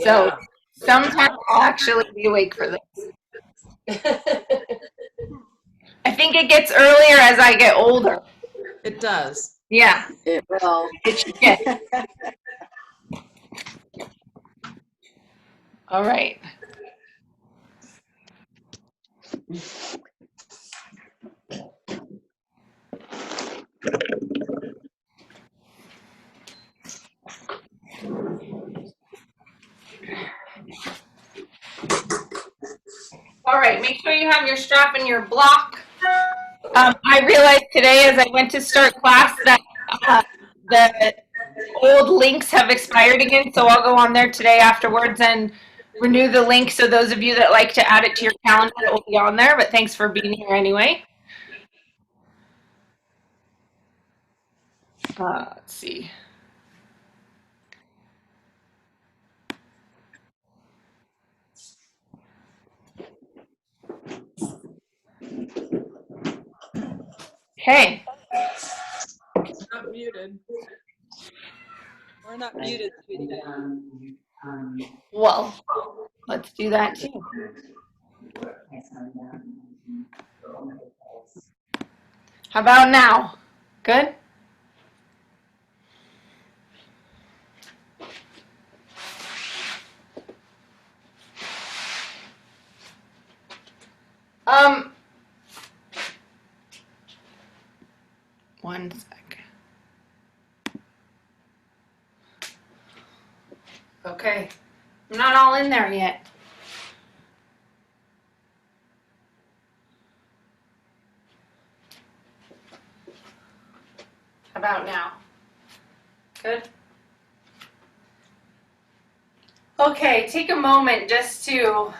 So Yeah. sometimes I'll actually be awake for this. I think it gets earlier as I get older. It does. Yeah, It will. it should get. All right. All right, make sure you have your strap and your block. I realized today as I went to start class that the old links have expired again, so I'll go on there today afterwards and renew the link. So those of you that like to add it to your calendar, it will be on there. But thanks for being here anyway. Let's see. Okay. Not muted. We're not muted, sweetie. Well, let's do that too. How about now? Good? Um, one sec. Okay. I'm not all in there yet. How about now? Good? Okay, take a moment just to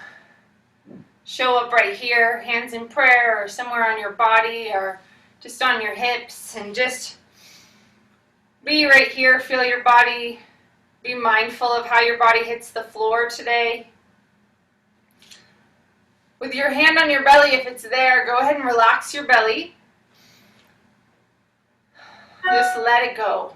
show up right here, hands in prayer or somewhere on your body or just on your hips, and just be right here, feel your body, be mindful of how your body hits the floor today. With your hand on your belly, if it's there, go ahead and relax your belly. Just let it go.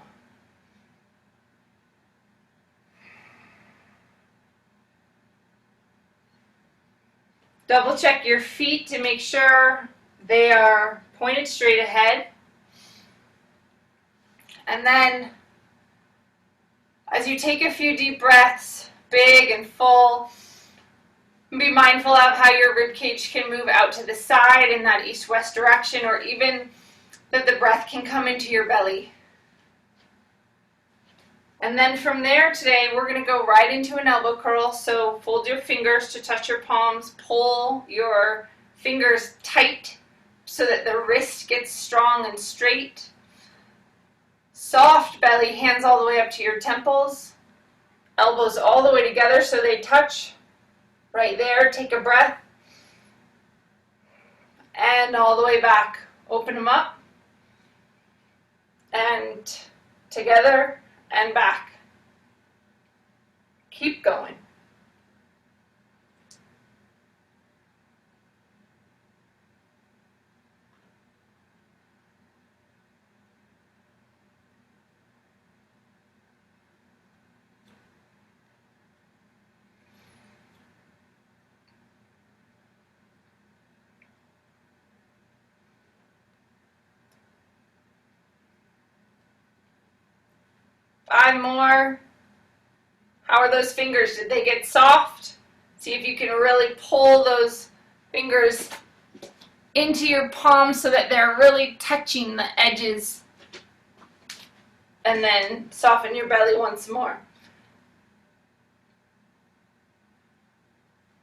Double check your feet to make sure they are pointed straight ahead. And then as you take a few deep breaths, big and full, be mindful of how your rib cage can move out to the side in that east-west direction, or even that the breath can come into your belly. And then from there today, we're going to go right into an elbow curl. So fold your fingers to touch your palms, pull your fingers tight so that the wrist gets strong and straight. Soft belly, hands all the way up to your temples, elbows all the way together so they touch right there. Take a breath and all the way back. Open them up and together and back. Keep going. Five more. How are those fingers? Did they get soft? See if you can really pull those fingers into your palms so that they're really touching the edges. And then soften your belly once more.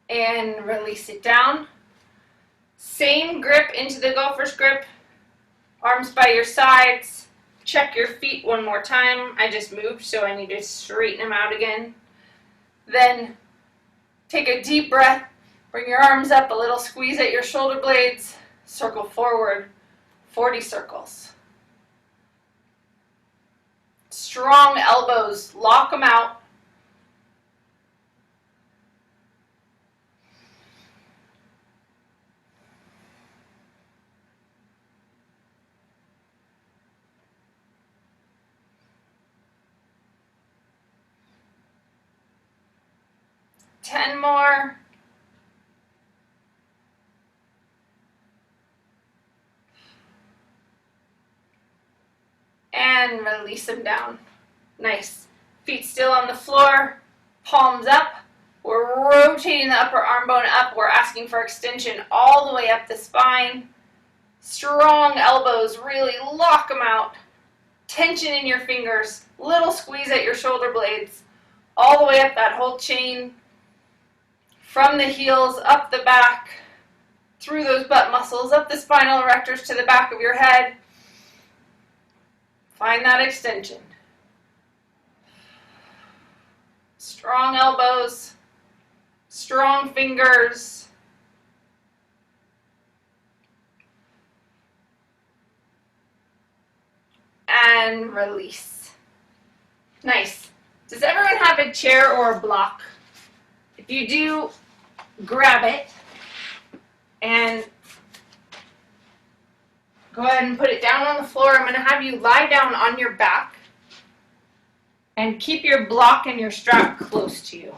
And release it down. Same grip into the gopher's grip. Arms by your sides. Check your feet one more time. I just moved, so I need to straighten them out again. Then take a deep breath. Bring your arms up, a little squeeze at your shoulder blades. Circle forward, 40 circles. Strong elbows, lock them out. 10 more. And release them down. Nice. Feet still on the floor, palms up. We're rotating the upper arm bone up. We're asking for extension all the way up the spine. Strong elbows, really lock them out. Tension in your fingers, little squeeze at your shoulder blades, all the way up that whole chain, from the heels, up the back, through those butt muscles, up the spinal erectors to the back of your head. Find that extension. Strong elbows, strong fingers. And release. Nice. Does everyone have a chair or a block? If you do, grab it and go ahead and put it down on the floor. I'm going to have you lie down on your back and keep your block and your strap close to you.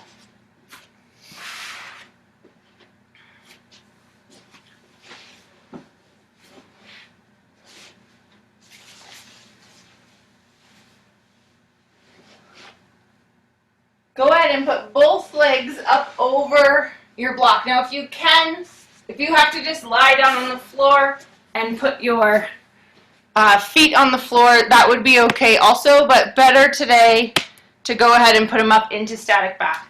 Go ahead and put both legs up over your block. Now, if you have to just lie down on the floor and put your feet on the floor, that would be okay also, but better today to go ahead and put them up into static back.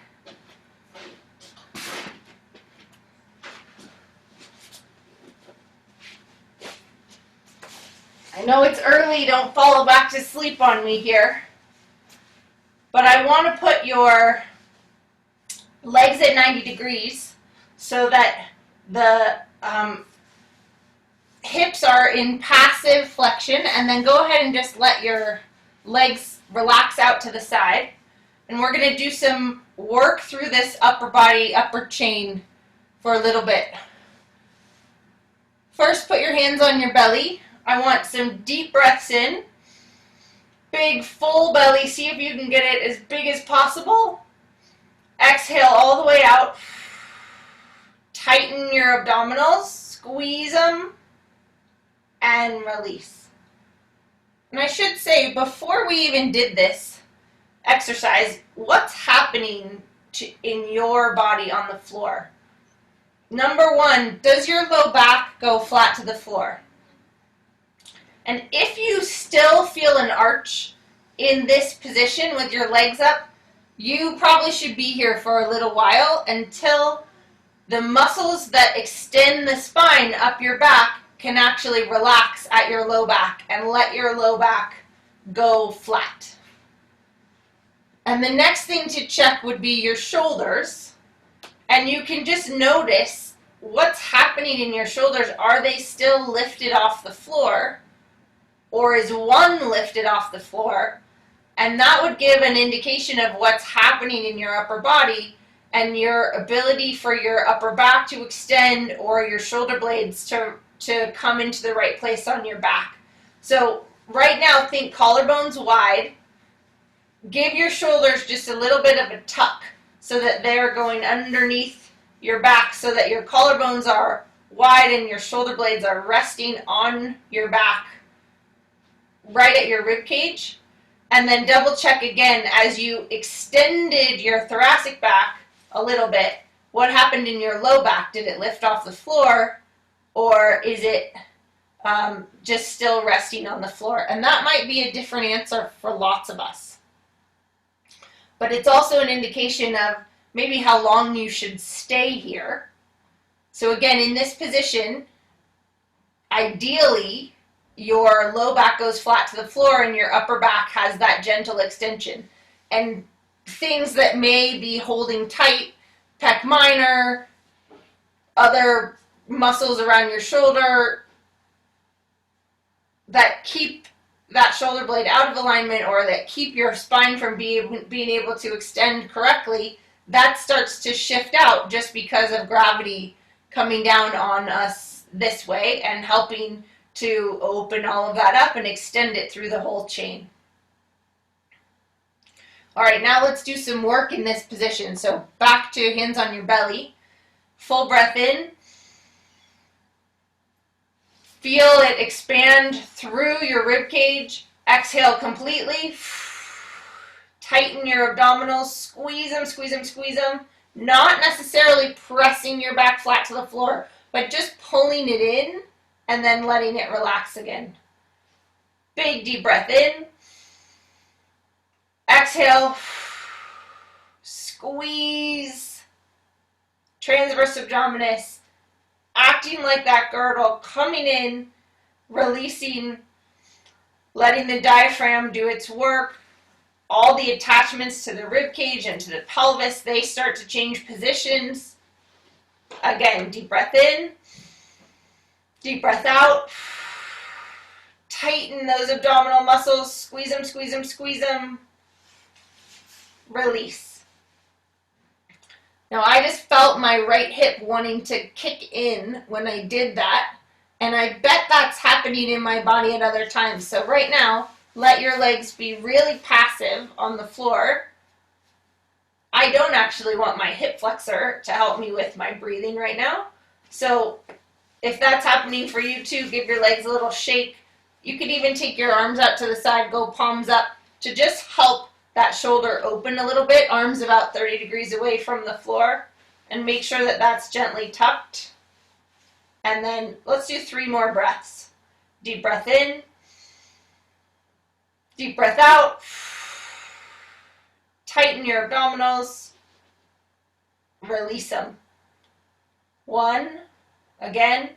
I know it's early, don't fall back to sleep on me here. But I want to put your legs at 90 degrees so that the hips are in passive flexion, and then go ahead and just let your legs relax out to the side. And we're going to do some work through this upper body, upper chain for a little bit. First, put your hands on your belly. I want some deep breaths in. Big full belly. See if you can get it as big as possible. Exhale all the way out. Tighten your abdominals. Squeeze them. And release. And I should say, before we even did this exercise, what's happening in your body on the floor? Number one, does your low back go flat to the floor? And if you still feel an arch in this position with your legs up, you probably should be here for a little while until the muscles that extend the spine up your back can actually relax at your low back and let your low back go flat. And the next thing to check would be your shoulders. And you can just notice what's happening in your shoulders. Are they still lifted off the floor? Or is one lifted off the floor? And that would give an indication of what's happening in your upper body and your ability for your upper back to extend or your shoulder blades to come into the right place on your back. So right now, think collarbones wide. Give your shoulders just a little bit of a tuck so that they're going underneath your back so that your collarbones are wide and your shoulder blades are resting on your back, right at your rib cage. And then double check again as you extended your thoracic back a little bit. What happened in your low back? Did it lift off the floor, or is it just still resting on the floor? And that might be a different answer for lots of us. But it's also an indication of maybe how long you should stay here. So again, in this position, ideally, your low back goes flat to the floor and your upper back has that gentle extension. And things that may be holding tight, pec minor, other muscles around your shoulder that keep that shoulder blade out of alignment or that keep your spine from being able to extend correctly, that starts to shift out just because of gravity coming down on us this way and helping to open all of that up and extend it through the whole chain. All right, now let's do some work in this position. So back to hands on your belly. Full breath in. Feel it expand through your rib cage. Exhale completely. Tighten your abdominals. Squeeze them, squeeze them, squeeze them. Not necessarily pressing your back flat to the floor, but just pulling it in and then letting it relax again. Big deep breath in. Exhale. Squeeze. Transverse abdominis. Acting like that girdle. Coming in. Releasing. Letting the diaphragm do its work. All the attachments to the rib cage and to the pelvis, they start to change positions. Again, deep breath in. Deep breath out. Tighten those abdominal muscles. Squeeze them, squeeze them, squeeze them. Release. Now I just felt my right hip wanting to kick in when I did that, and I bet that's happening in my body at other times. So right now, let your legs be really passive on the floor. I don't actually want my hip flexor to help me with my breathing right now. So if that's happening for you too, give your legs a little shake. You could even take your arms out to the side, go palms up to just help that shoulder open a little bit, arms about 30 degrees away from the floor, and make sure that that's gently tucked. And then let's do 3 more breaths. Deep breath in. Deep breath out. Tighten your abdominals. Release them. 1. Again.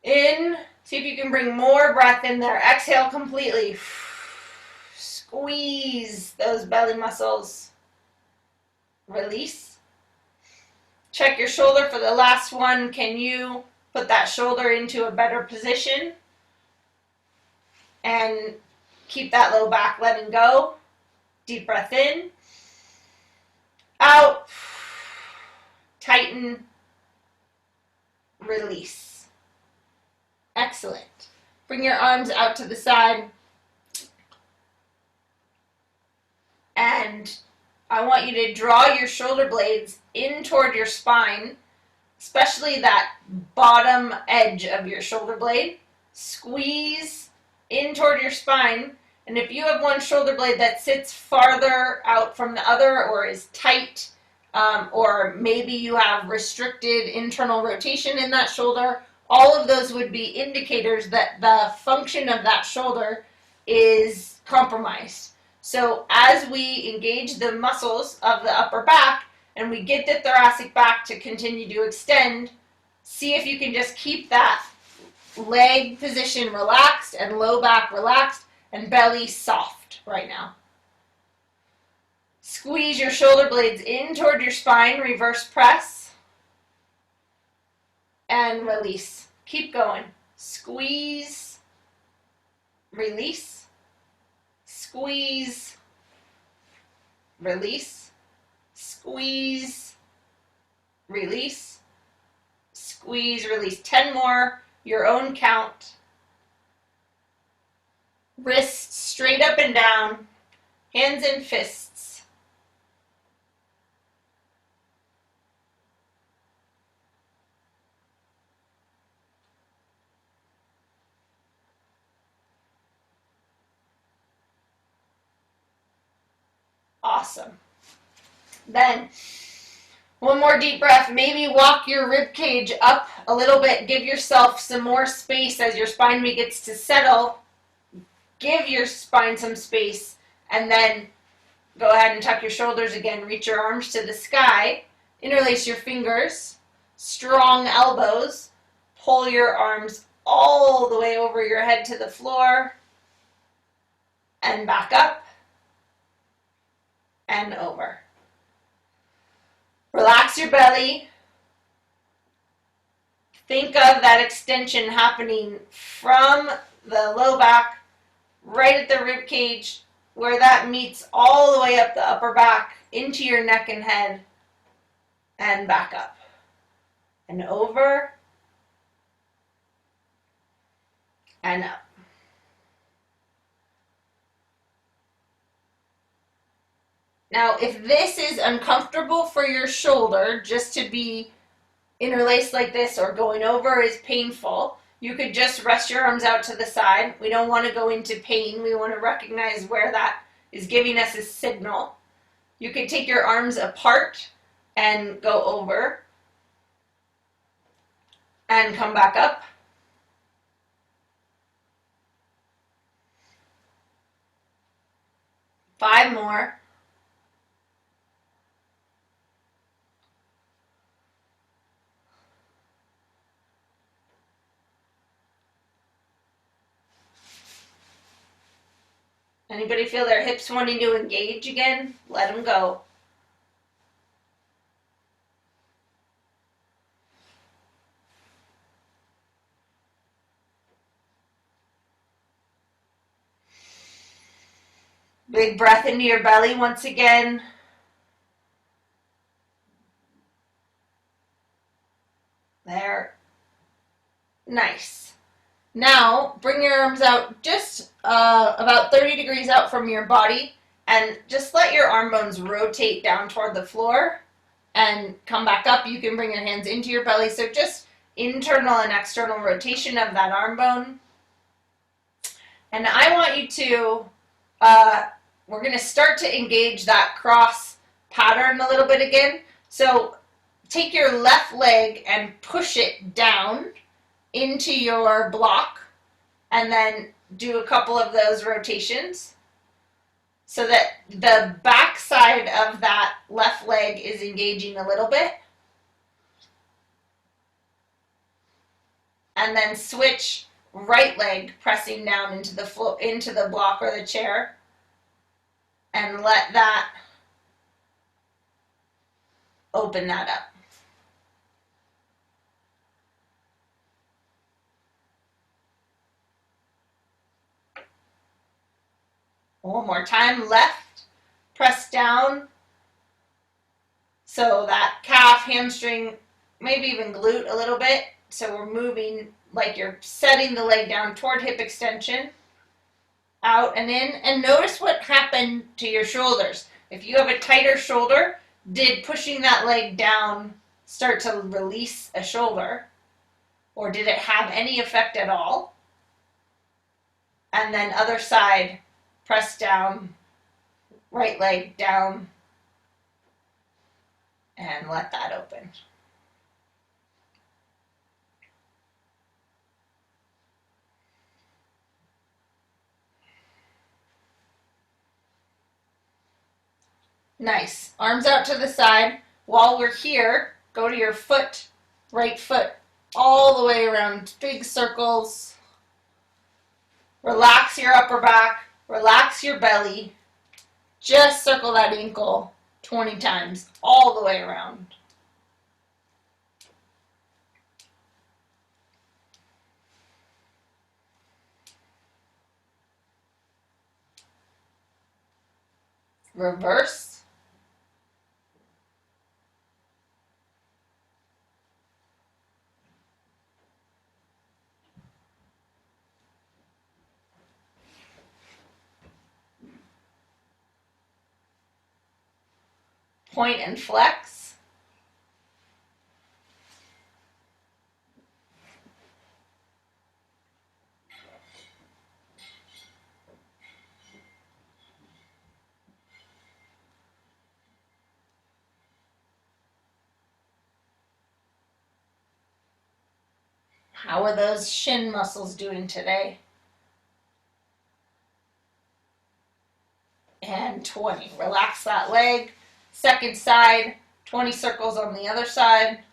In. See if you can bring more breath in there. Exhale completely. Squeeze those belly muscles. Release. Check your shoulder for the last one. Can you put that shoulder into a better position? And keep that low back letting go. Deep breath in. Out. Tighten. Release. Excellent. Bring your arms out to the side. And I want you to draw your shoulder blades in toward your spine, especially that bottom edge of your shoulder blade. Squeeze in toward your spine. And if you have one shoulder blade that sits farther out from the other or is tight, or maybe you have restricted internal rotation in that shoulder, all of those would be indicators that the function of that shoulder is compromised. So as we engage the muscles of the upper back and we get the thoracic back to continue to extend, see if you can just keep that leg position relaxed and low back relaxed and belly soft right now. Squeeze your shoulder blades in toward your spine, reverse press, and release. Keep going. Squeeze, release, squeeze, release, squeeze, release, squeeze, release. 10 more, your own count. Wrists straight up and down, hands and fists. Awesome. Then, one more deep breath. Maybe walk your rib cage up a little bit. Give yourself some more space as your spine begins to settle. Give your spine some space. And then go ahead and tuck your shoulders again. Reach your arms to the sky. Interlace your fingers. Strong elbows. Pull your arms all the way over your head to the floor. And back up. And over. Relax your belly. Think of that extension happening from the low back, right at the rib cage, where that meets all the way up the upper back, into your neck and head, and back up. And over, and up. Now, if this is uncomfortable for your shoulder, just to be interlaced like this or going over is painful, you could just rest your arms out to the side. We don't want to go into pain. We want to recognize where that is giving us a signal. You could take your arms apart and go over and come back up. Five more. Anybody feel their hips wanting to engage again? Let them go. Big breath into your belly once again. There. Nice. Now, bring your arms out just about 30 degrees out from your body and just let your arm bones rotate down toward the floor and come back up. You can bring your hands into your belly. So just internal and external rotation of that arm bone. And I want you to, we're going to start to engage that cross pattern a little bit again. So take your left leg and push it down into your block and then do a couple of those rotations so that the back side of that left leg is engaging a little bit. And then switch right leg pressing down into the block or the chair and let that open that up. One more time, left, press down. So that calf, hamstring, maybe even glute a little bit. So we're moving like you're setting the leg down toward hip extension. Out and in. And notice what happened to your shoulders. If you have a tighter shoulder, did pushing that leg down start to release a shoulder? Or did it have any effect at all? And then other side, press down, right leg down, and let that open. Nice. Arms out to the side. While we're here, go to your foot, right foot, all the way around, big circles. Relax your upper back, relax your belly. Just circle that ankle 20 times, all the way around. Reverse. Point and flex. How are those shin muscles doing today? And 20. Relax that leg. Second side, 20 circles on the other side.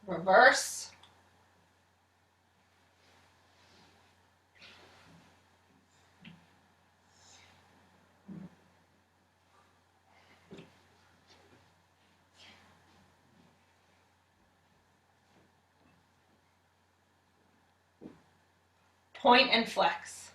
Reverse. point and flex.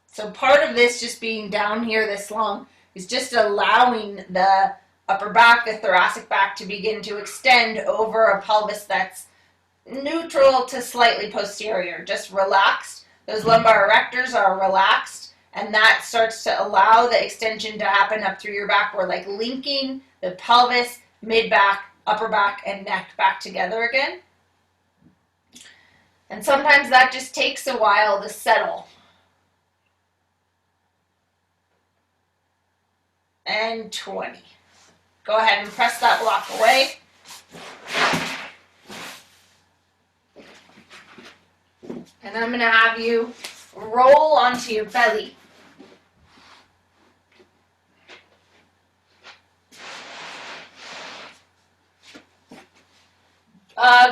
So part of this just being down here this long is just allowing the upper back, the thoracic back to begin to extend over a pelvis that's neutral to slightly posterior, just relaxed. Those lumbar erectors are relaxed, and that starts to allow the extension to happen up through your back. We're like linking the pelvis, mid-back, upper back, and neck back together again. And sometimes that just takes a while to settle. And 20. Go ahead and press that block away. And I'm going to have you roll onto your belly.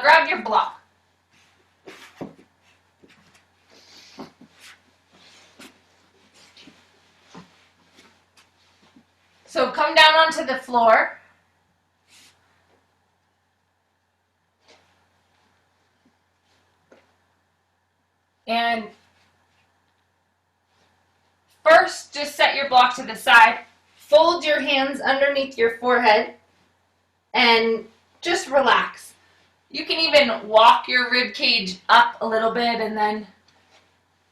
Grab your block. So come down onto the floor. And first, just set your block to the side. Fold your hands underneath your forehead and just relax. You can even walk your rib cage up a little bit and then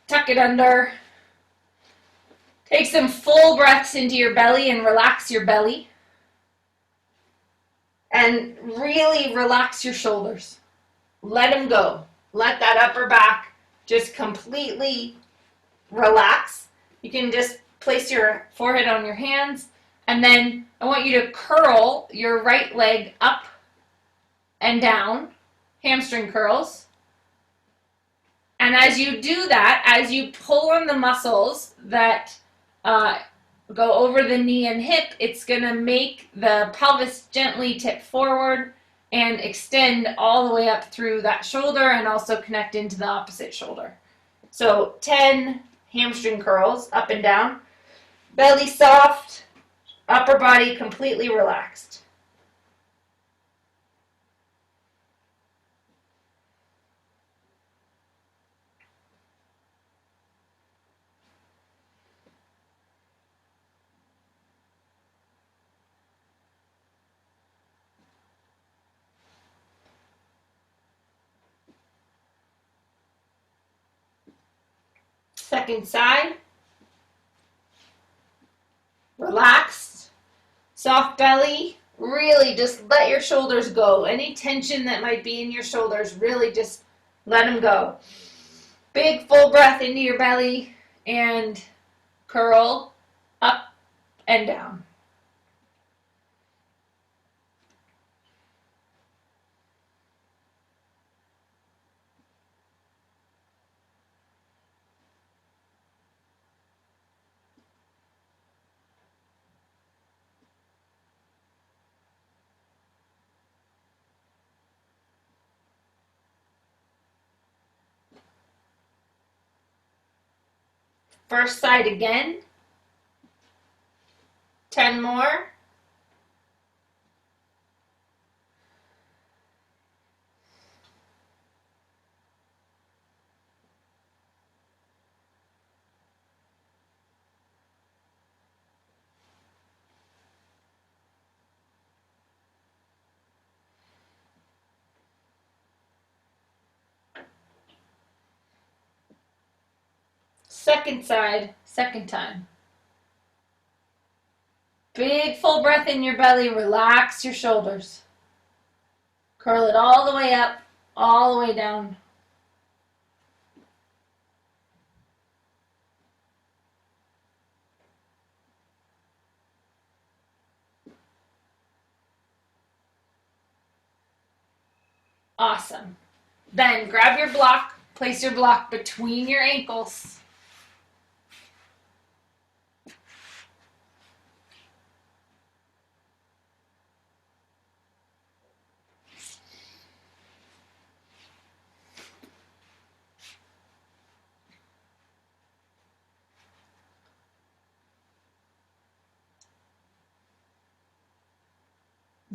tuck it under. Take some full breaths into your belly and relax your belly. And really relax your shoulders. Let them go. Let that upper back just completely relax. You can just place your forehead on your hands, and then I want you to curl your right leg up and down, hamstring curls. And as you do that, as you pull on the muscles that go over the knee and hip, it's going to make the pelvis gently tip forward and extend all the way up through that shoulder and also connect into the opposite shoulder. So 10 hamstring curls up and down, belly soft, upper body completely relaxed. Second side, relaxed, soft belly, really just let your shoulders go. Any tension that might be in your shoulders, really just let them go. Big full breath into your belly and curl up and down. First side again. 10 more. Second side, second time. Big full breath in your belly, relax your shoulders. Curl it all the way up, all the way down. Awesome. Then grab your block, place your block between your ankles.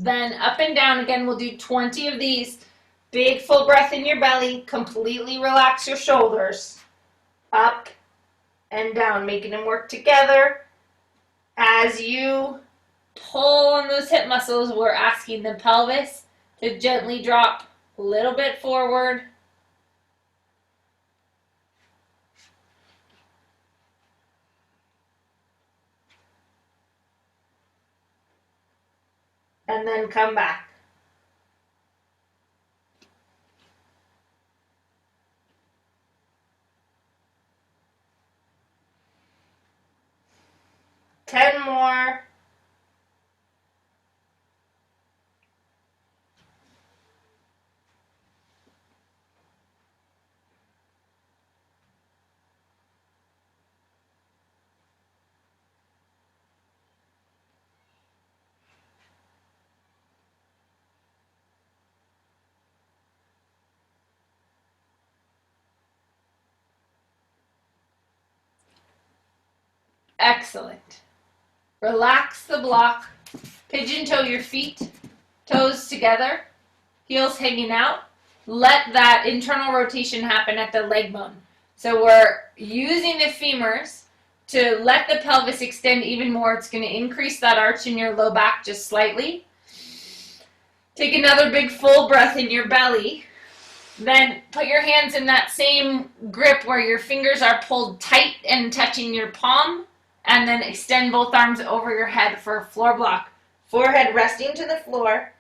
Then up and down again. We'll do 20 of these. Big full breath in your belly. Completely relax your shoulders. Up and down, making them work together. As you pull on those hip muscles, we're asking the pelvis to gently drop a little bit forward. And then come back. Ten more. Excellent. Relax the block. Pigeon toe your feet, toes together, heels hanging out. Let that internal rotation happen at the leg bone. So we're using the femurs to let the pelvis extend even more. It's going to increase that arch in your low back just slightly. Take another big full breath in your belly. Then put your hands in that same grip where your fingers are pulled tight and touching your palm. And then extend both arms over your head for a floor block. Forehead resting to the floor.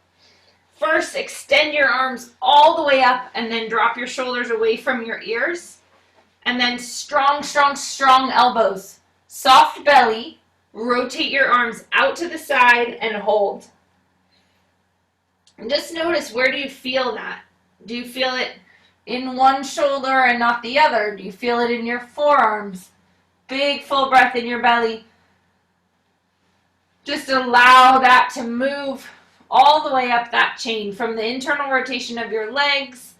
First, extend your arms all the way up and then drop your shoulders away from your ears. And then strong, strong, strong elbows. Soft belly. Rotate your arms out to the side and hold. And just notice, where do you feel that? Do you feel it in one shoulder and not the other? Do you feel it in your forearms? Big full breath in your belly. Just allow that to move all the way up that chain from the internal rotation of your legs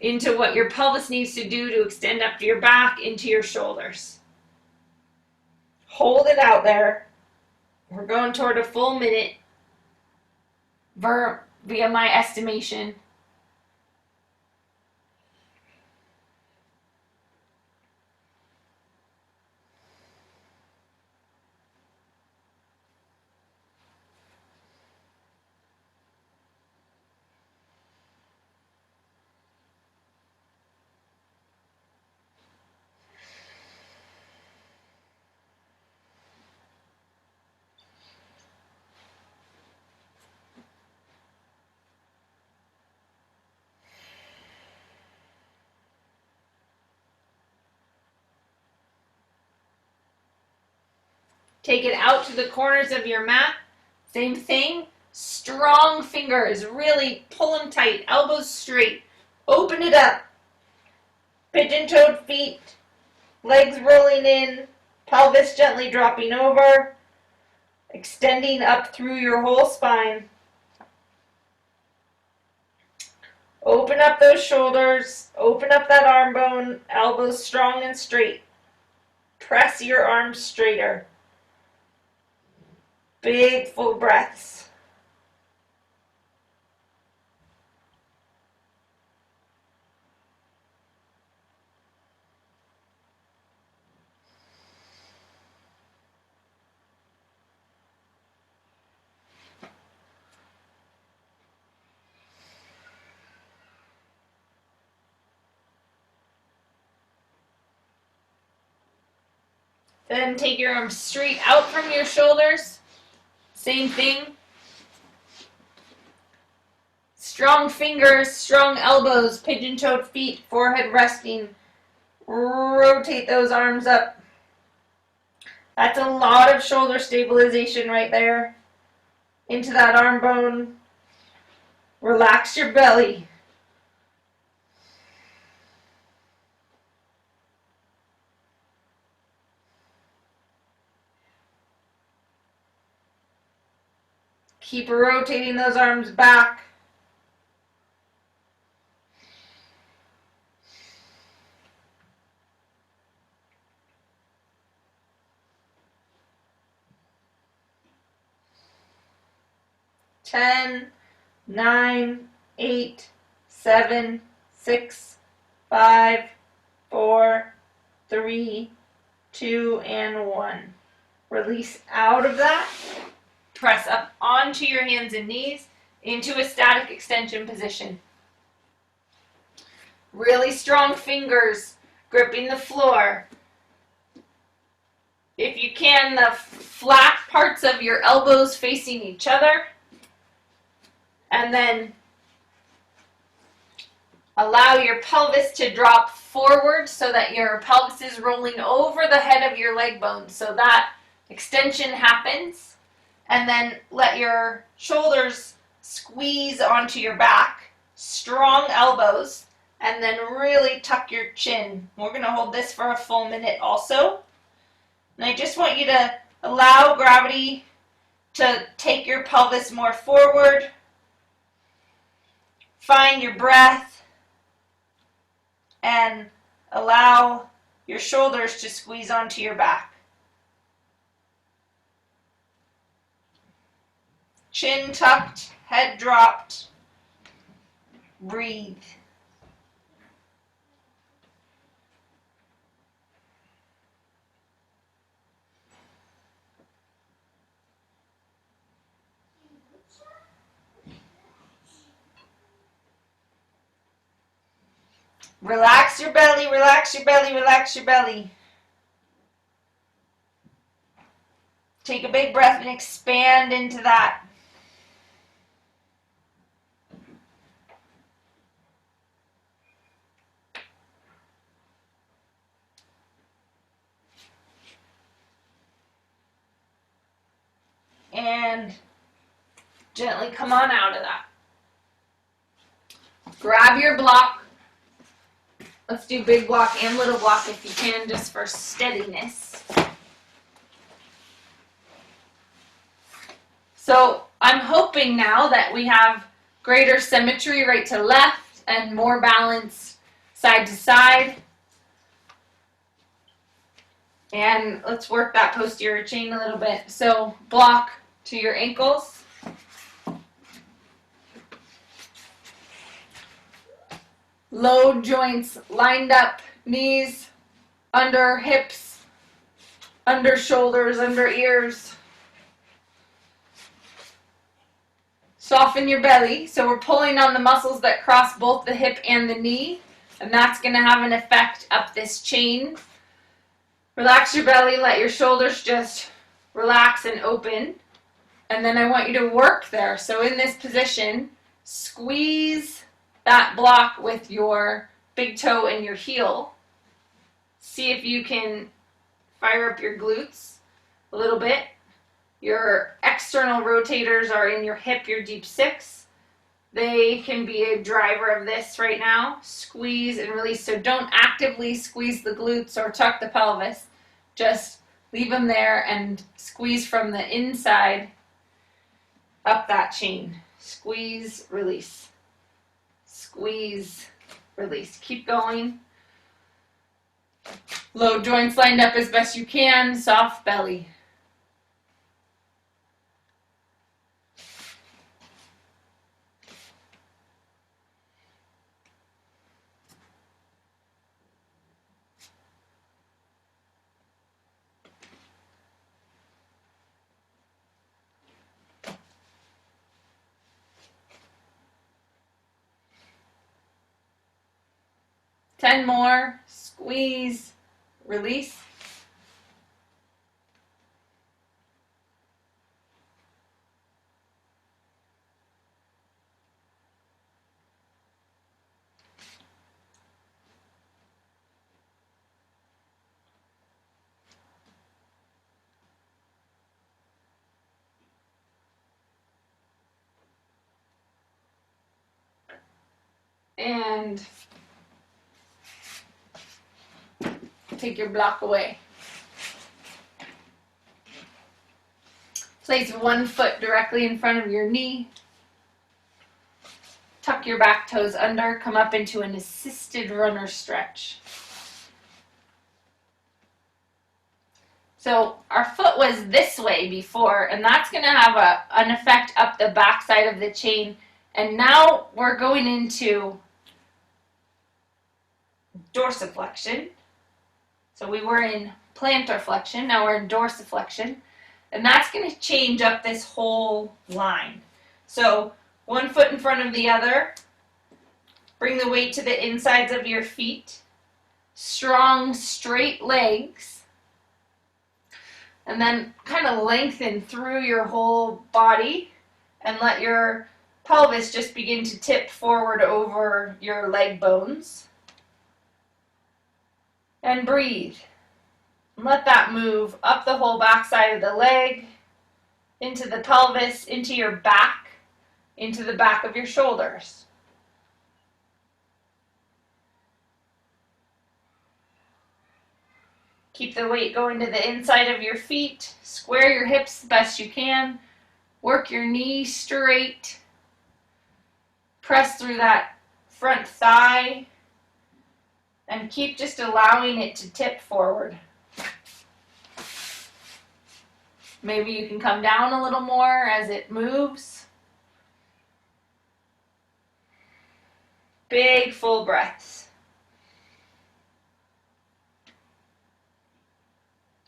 into what your pelvis needs to do to extend up to your back, into your shoulders. Hold it out there. We're going toward a full minute via my estimation. Take it out to the corners of your mat. Same thing. Strong fingers. Really pull them tight. Elbows straight. Open it up. Pigeon-toed feet. Legs rolling in. Pelvis gently dropping over. Extending up through your whole spine. Open up those shoulders. Open up that arm bone. Elbows strong and straight. Press your arms straighter. Big full breaths. Then take your arms straight out from your shoulders. Same thing. Strong fingers, strong elbows, pigeon-toed feet, forehead resting. Rotate those arms up. That's a lot of shoulder stabilization right there. Into that arm bone. Relax your belly. Keep rotating those arms back. 10, 9, 8, 7, 6, 5, 4, 3, 2, and 1. Release out of that. Press up onto your hands and knees into a static extension position. Really strong fingers gripping the floor. If you can, the flat parts of your elbows facing each other. And then allow your pelvis to drop forward so that your pelvis is rolling over the head of your leg bones. So that extension happens. And then let your shoulders squeeze onto your back. Strong elbows. And then really tuck your chin. We're going to hold this for a full minute also. And I just want you to allow gravity to take your pelvis more forward. Find your breath. And allow your shoulders to squeeze onto your back. Chin tucked, head dropped. Breathe. Relax your belly, relax your belly, relax your belly. Take a big breath and expand into that. And gently come on out of that. Grab your block. Let's do big block and little block if you can, just for steadiness. So I'm hoping now that we have greater symmetry right to left and more balance side to side. And let's work that posterior chain a little bit. So block to your ankles. Low joints lined up, knees under hips, under shoulders, under ears. Soften your belly. So we're pulling on the muscles that cross both the hip and the knee, and that's going to have an effect up this chain. Relax your belly, let your shoulders just relax and open. And then I want you to work there. So in this position, squeeze that block with your big toe and your heel. See if you can fire up your glutes a little bit. Your external rotators are in your hip, your deep six. They can be a driver of this right now. Squeeze and release. So don't actively squeeze the glutes or tuck the pelvis. Just leave them there and squeeze from the inside up that chain. Squeeze, release. Squeeze, release. Keep going. Low joints lined up as best you can. Soft belly. Ten more. Squeeze, release. And take your block away. Place one foot directly in front of your knee. Tuck your back toes under. Come up into an assisted runner stretch. So our foot was this way before, and that's going to have an effect up the back side of the chain. And now we're going into dorsiflexion. So we were in plantar flexion, now we're in dorsiflexion. And that's going to change up this whole line. So one foot in front of the other. Bring the weight to the insides of your feet. Strong, straight legs. And then kind of lengthen through your whole body and let your pelvis just begin to tip forward over your leg bones. And breathe. And let that move up the whole back side of the leg, into the pelvis, into your back, into the back of your shoulders. Keep the weight going to the inside of your feet. Square your hips the best you can. Work your knees straight. Press through that front thigh. And keep just allowing it to tip forward. Maybe you can come down a little more as it moves. Big full breaths.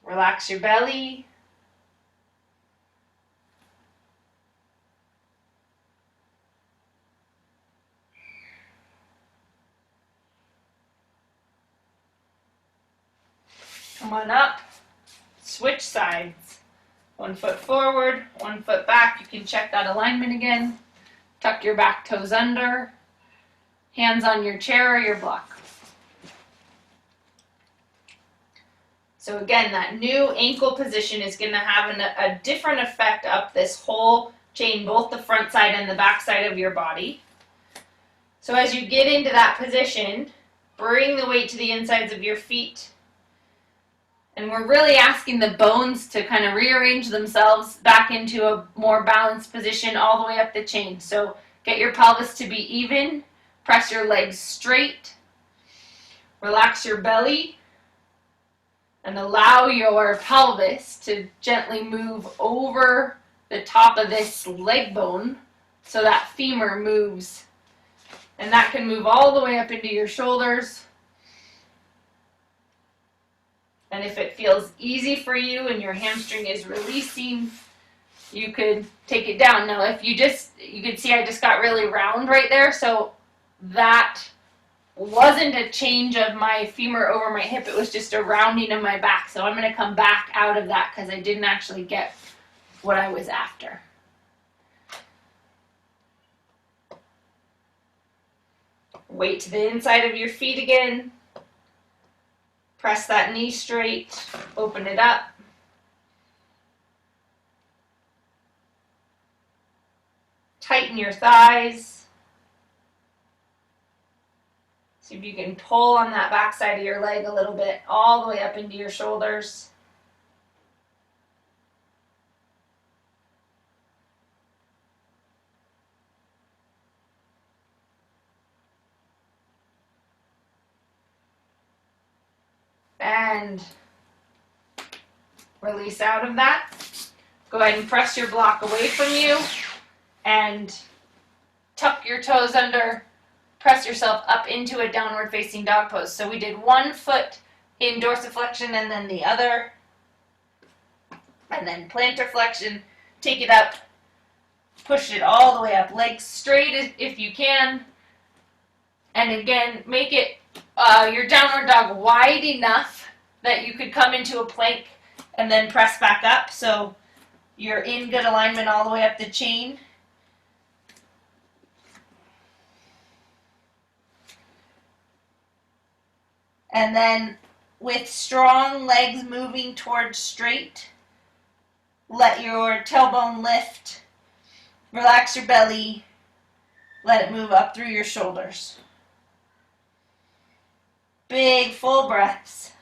Relax your belly. Come on up. Switch sides. 1 foot forward, 1 foot back. You can check that alignment again. Tuck your back toes under. Hands on your chair or your block. So again, that new ankle position is going to have a different effect up this whole chain, both the front side and the back side of your body. So as you get into that position, bring the weight to the insides of your feet. And we're really asking the bones to kind of rearrange themselves back into a more balanced position all the way up the chain. So get your pelvis to be even. Press your legs straight. Relax your belly. And allow your pelvis to gently move over the top of this leg bone so that femur moves. And that can move all the way up into your shoulders. And if it feels easy for you and your hamstring is releasing, you could take it down. Now, if you can see I just got really round right there, so that wasn't a change of my femur over my hip, it was just a rounding of my back. So I'm going to come back out of that because I didn't actually get what I was after. Weight to the inside of your feet again. Press that knee straight, open it up. Tighten your thighs. See if you can pull on that back side of your leg a little bit, all the way up into your shoulders. And release out of that. Go ahead and press your block away from you and tuck your toes under. Press yourself up into a downward facing dog pose. So we did 1 foot in dorsiflexion and then the other. And then plantar flexion. Take it up. Push it all the way up. Legs straight if you can. And again, make it your downward dog wide enough that you could come into a plank and then press back up. So you're in good alignment all the way up the chain. And then with strong legs moving towards straight, let your tailbone lift, relax your belly, let it move up through your shoulders. Big full breaths.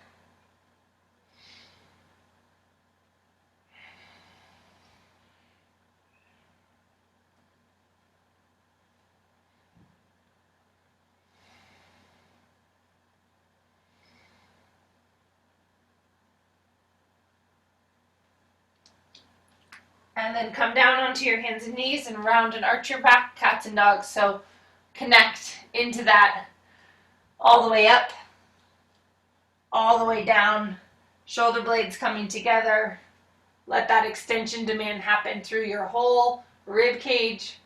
And then come down onto your hands and knees and round and arch your back, cats and dogs. So connect into that all the way up, all the way down, shoulder blades coming together. Let that extension demand happen through your whole rib cage,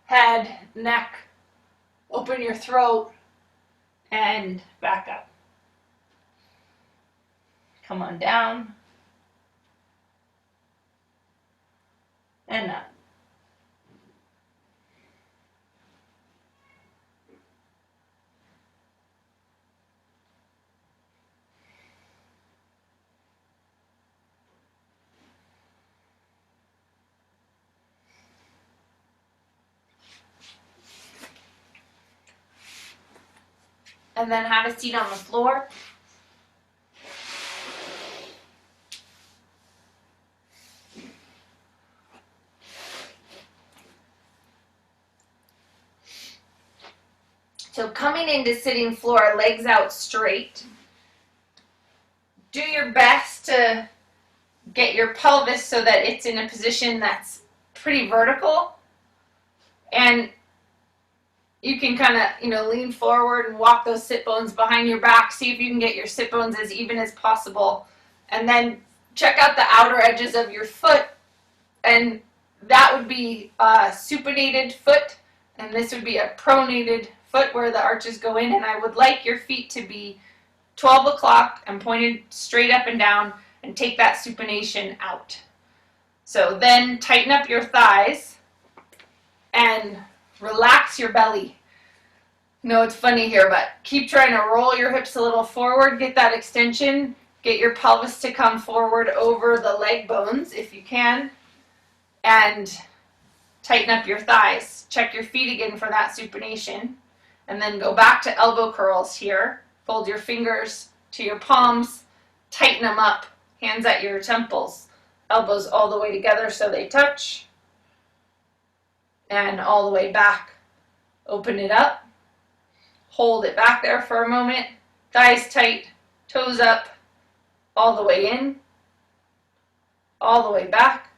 head, neck. Open your throat and back up. Come on down and up. And then have a seat on the floor. So coming into sitting floor, legs out straight. Do your best to get your pelvis so that it's in a position that's pretty vertical. And you can kind of, lean forward and walk those sit bones behind your back. See if you can get your sit bones as even as possible. And then check out the outer edges of your foot. And that would be a supinated foot. And this would be a pronated foot where the arches go in. And I would like your feet to be 12 o'clock and pointed straight up and down, and take that supination out. So then tighten up your thighs and relax your belly. No, it's funny here, but keep trying to roll your hips a little forward, get that extension, get your pelvis to come forward over the leg bones if you can, and tighten up your thighs. Check your feet again for that supination, and then go back to elbow curls here. Fold your fingers to your palms, tighten them up, hands at your temples, elbows all the way together so they touch, and all the way back. Open it up, hold it back there for a moment, thighs tight, toes up, all the way in, all the way back,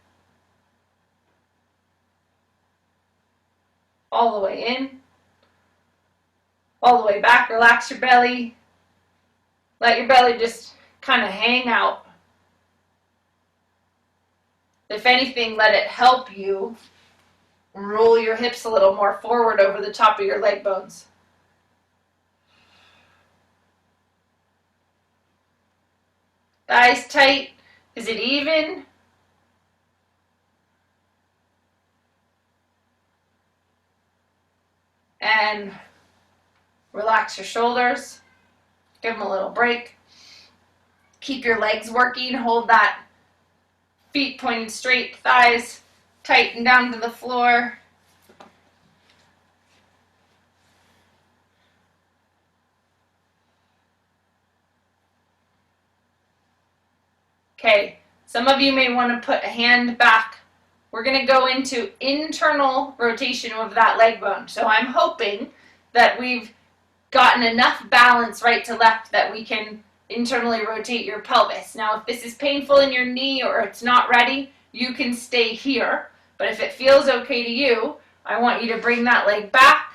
all the way in, all the way back. Relax your belly. Let your belly just kind of hang out. If anything, let it help you roll your hips a little more forward over the top of your leg bones. Thighs tight. Is it even? And relax your shoulders. Give them a little break. Keep your legs working. Hold that feet pointed straight, thighs tighten down to the floor. Okay, some of you may want to put a hand back. We're going to go into internal rotation of that leg bone. So I'm hoping that we've gotten enough balance right to left that we can internally rotate your pelvis. Now, if this is painful in your knee or it's not ready, you can stay here. But if it feels okay to you, I want you to bring that leg back,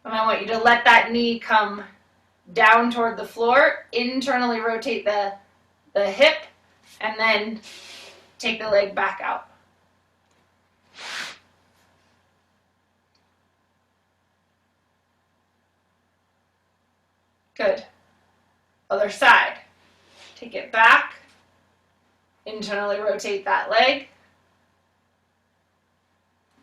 and I want you to let that knee come down toward the floor, internally rotate the hip, and then take the leg back out. Good. Other side. Take it back. Internally rotate that leg.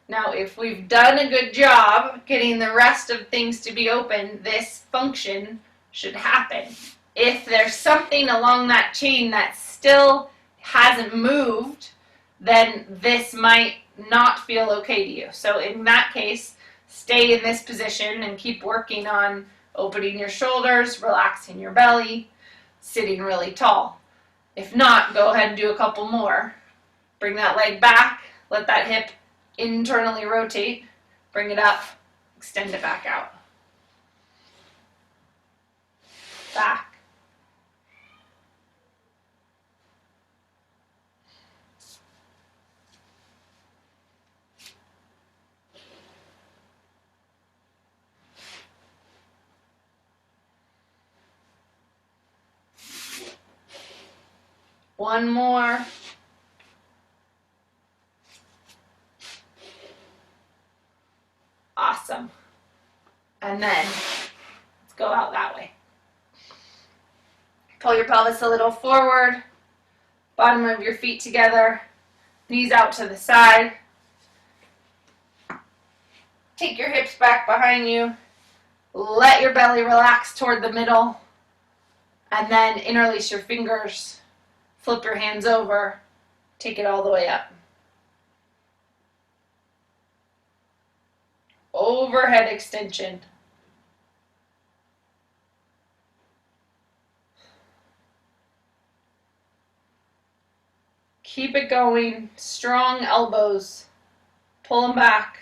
Now, if we've done a good job getting the rest of things to be open, this function should happen. If there's something along that chain that still hasn't moved, then this might not feel okay to you. So in that case, stay in this position and keep working on opening your shoulders, relaxing your belly, sitting really tall. If not, go ahead and do a couple more. Bring that leg back, let that hip internally rotate, bring it up, extend it back out. Back. One more. Awesome. And then let's go out that way. Pull your pelvis a little forward, bottom of your feet together, knees out to the side. Take your hips back behind you. Let your belly relax toward the middle. And then interlace your fingers. Flip your hands over. Take it all the way up. Overhead extension. Keep it going. Strong elbows. Pull them back.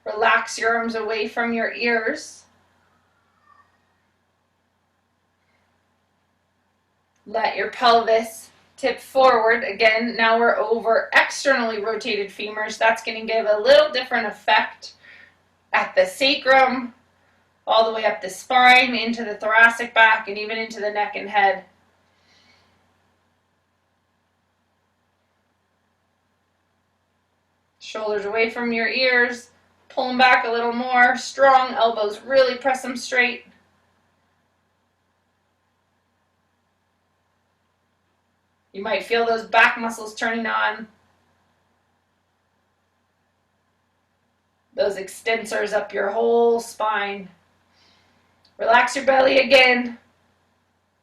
Relax your arms away from your ears. Let your pelvis tip forward. Again, now we're over externally rotated femurs. That's going to give a little different effect at the sacrum, all the way up the spine, into the thoracic back, and even into the neck and head. Shoulders away from your ears. Pull them back a little more. Strong elbows. Really press them straight. You might feel those back muscles turning on. Those extensors up your whole spine. Relax your belly again.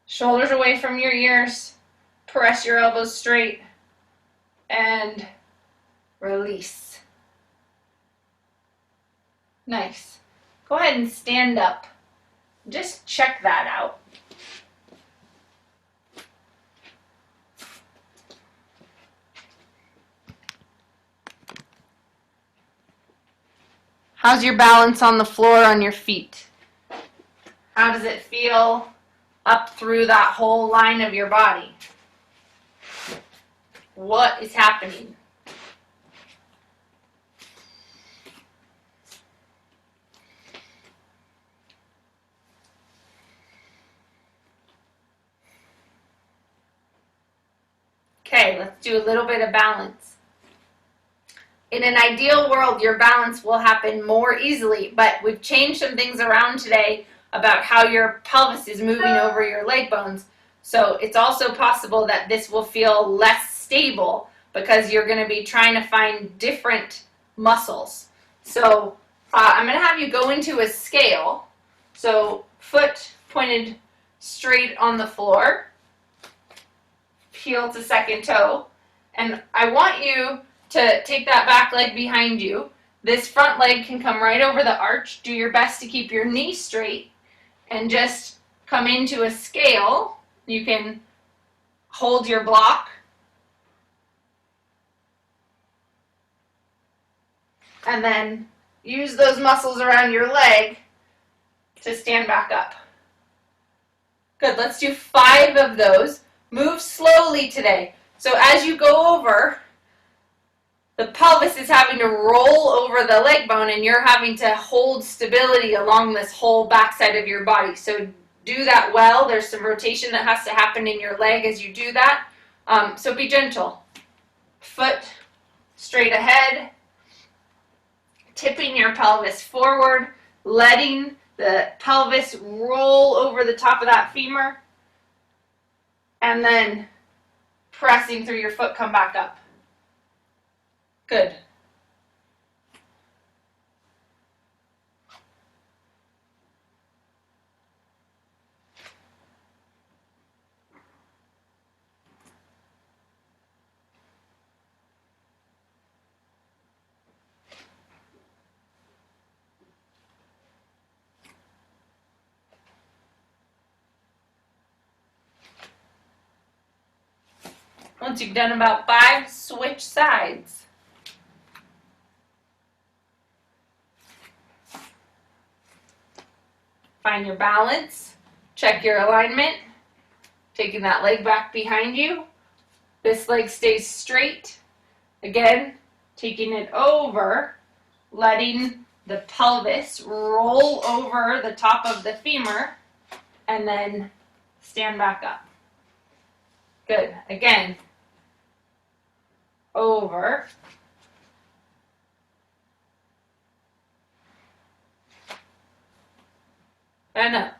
Shoulders away from your ears. Press your elbows straight. And release. Nice. Go ahead and stand up. Just check that out. How's your balance on the floor on your feet? How does it feel up through that whole line of your body? What is happening? Okay, let's do a little bit of balance. In an ideal world, your balance will happen more easily, but we've changed some things around today about how your pelvis is moving over your leg bones. So it's also possible that this will feel less stable because you're going to be trying to find different muscles. So I'm going to have you go into a scale. So foot pointed straight on the floor. Heel to second toe, and I want you to take that back leg behind you. This front leg can come right over the arch. Do your best to keep your knee straight and just come into a scale. You can hold your block and then use those muscles around your leg to stand back up. Good, let's do 5 of those. Move slowly today. So as you go over, the pelvis is having to roll over the leg bone and you're having to hold stability along this whole backside of your body. So do that well. There's some rotation that has to happen in your leg as you do that. So be gentle. Foot straight ahead. Tipping your pelvis forward. Letting the pelvis roll over the top of that femur. And then pressing through your foot, come back up. Good. Once you've done about 5, switch sides. Find your balance. Check your alignment. Taking that leg back behind you. This leg stays straight. Again, taking it over, letting the pelvis roll over the top of the femur, and then stand back up. Good. Again, over. And up.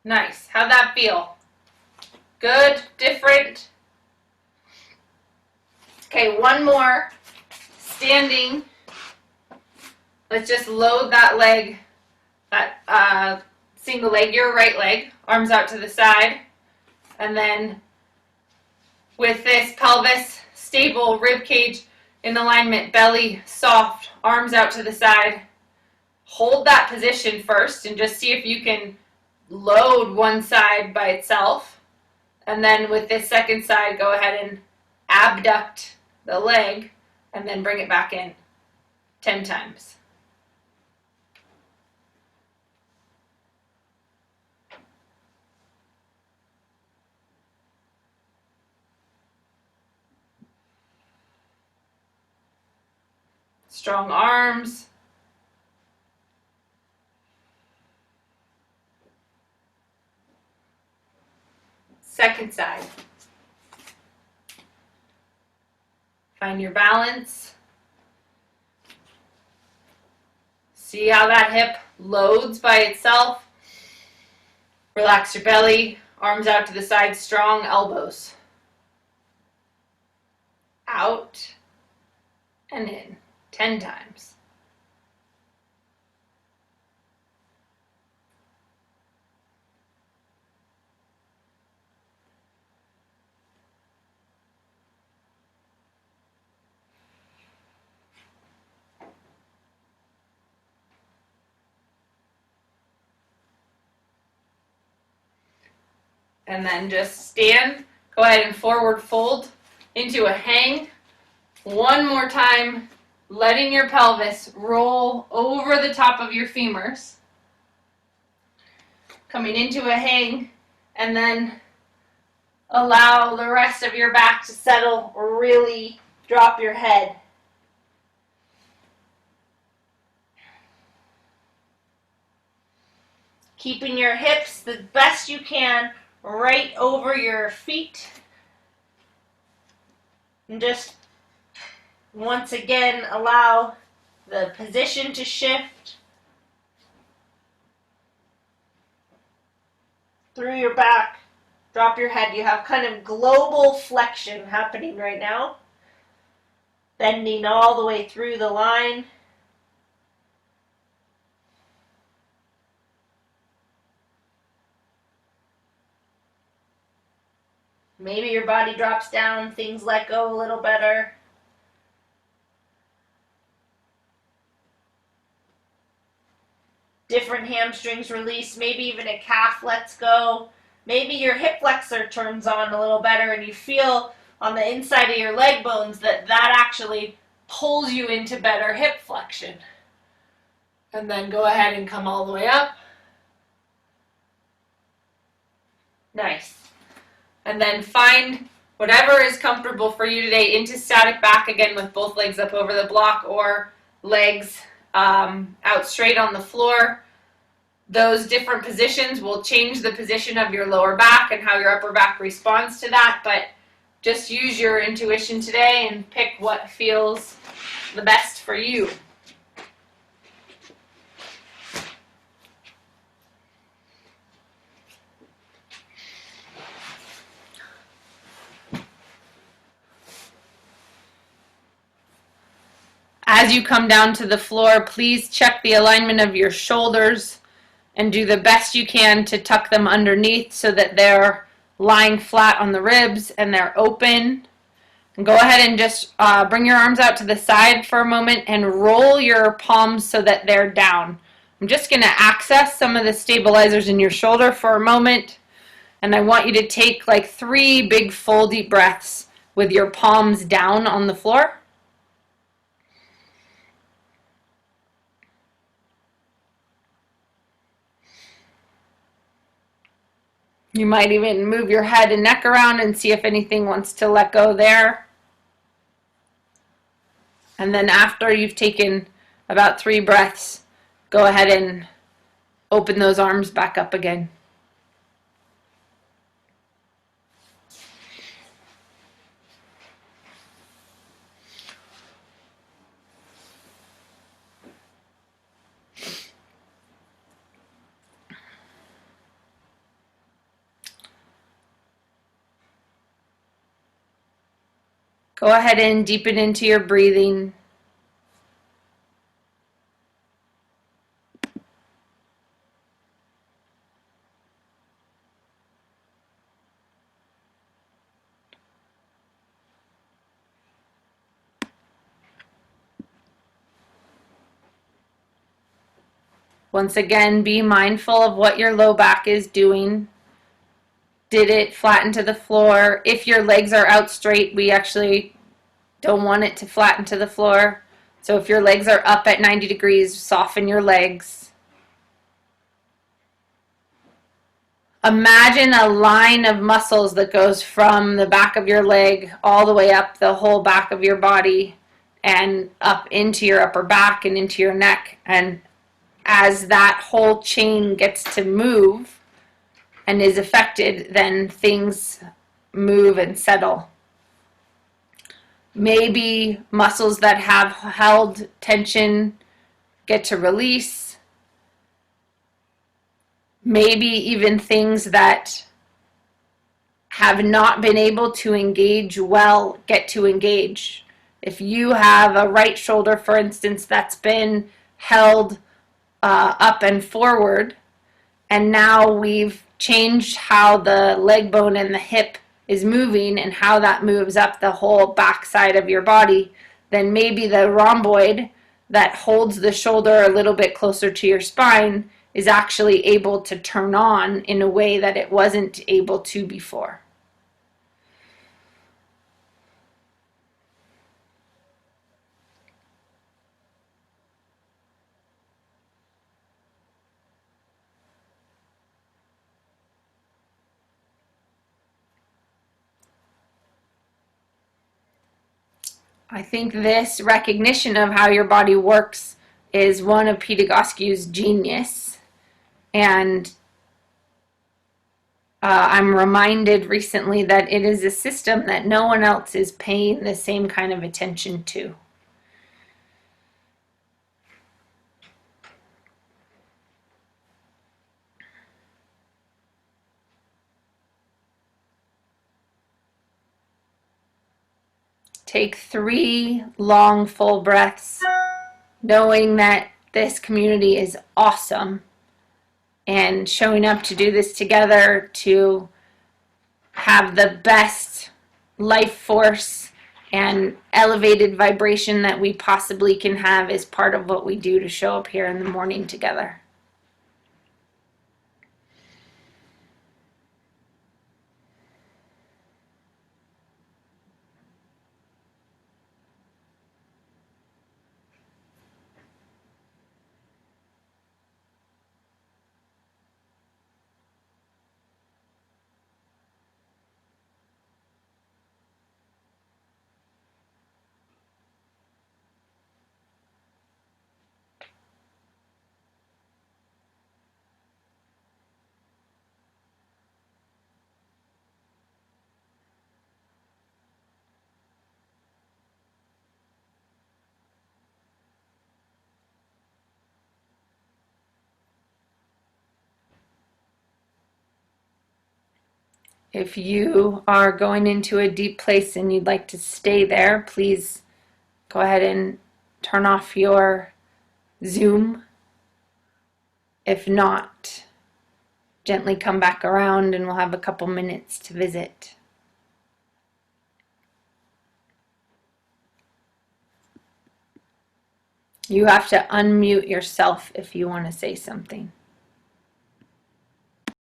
Nice. How'd that feel? Good? Different? Okay, one more. Standing. Let's just load that leg, that single leg, your right leg, arms out to the side. And then with this pelvis stable, rib cage in alignment, belly soft, arms out to the side. Hold that position first and just see if you can load one side by itself. And then with this second side, go ahead and abduct the leg and then bring it back in 10 times. Strong arms. Second side. Find your balance. See how that hip loads by itself. Relax your belly, arms out to the side, strong elbows. Out and in 10 times. And then just stand, go ahead and forward fold into a hang. One more time, letting your pelvis roll over the top of your femurs. Coming into a hang, and then allow the rest of your back to settle, or really drop your head. Keeping your hips the best you can right over your feet. And just once again allow the position to shift through your back. Drop your head. You have kind of global flexion happening right now. Bending all the way through the line. Maybe your body drops down, things let go a little better. Different hamstrings release, maybe even a calf lets go. Maybe your hip flexor turns on a little better and you feel on the inside of your leg bones that actually pulls you into better hip flexion. And then go ahead and come all the way up. Nice. And then find whatever is comfortable for you today into static back again with both legs up over the block or legs out straight on the floor. Those different positions will change the position of your lower back and how your upper back responds to that, but just use your intuition today and pick what feels the best for you. As you come down to the floor, please check the alignment of your shoulders and do the best you can to tuck them underneath so that they're lying flat on the ribs and they're open. And go ahead and just bring your arms out to the side for a moment and roll your palms so that they're down. I'm just going to access some of the stabilizers in your shoulder for a moment. And I want you to take like 3 big full deep breaths with your palms down on the floor. You might even move your head and neck around and see if anything wants to let go there. And then after you've taken about 3 breaths, go ahead and open those arms back up again. Go ahead and deepen into your breathing. Once again, be mindful of what your low back is doing. Did it flatten to the floor? If your legs are out straight, we actually don't want it to flatten to the floor. So if your legs are up at 90 degrees, soften your legs. Imagine a line of muscles that goes from the back of your leg all the way up the whole back of your body and up into your upper back and into your neck. And as that whole chain gets to move and is affected, then things move and settle. Maybe muscles that have held tension get to release. Maybe even things that have not been able to engage well get to engage. If you have a right shoulder, for instance, that's been held up and forward, and now we've changed how the leg bone and the hip is moving and how that moves up the whole back side of your body, then maybe the rhomboid that holds the shoulder a little bit closer to your spine is actually able to turn on in a way that it wasn't able to before. I think this recognition of how your body works is one of Pete Egoscue's genius. And I'm reminded recently that it is a system that no one else is paying the same kind of attention to. Take 3 long, full breaths, knowing that this community is awesome and showing up to do this together to have the best life force and elevated vibration that we possibly can have is part of what we do to show up here in the morning together. If you are going into a deep place and you'd like to stay there, please go ahead and turn off your Zoom. If not, gently come back around and we'll have a couple minutes to visit. You have to unmute yourself if you want to say something.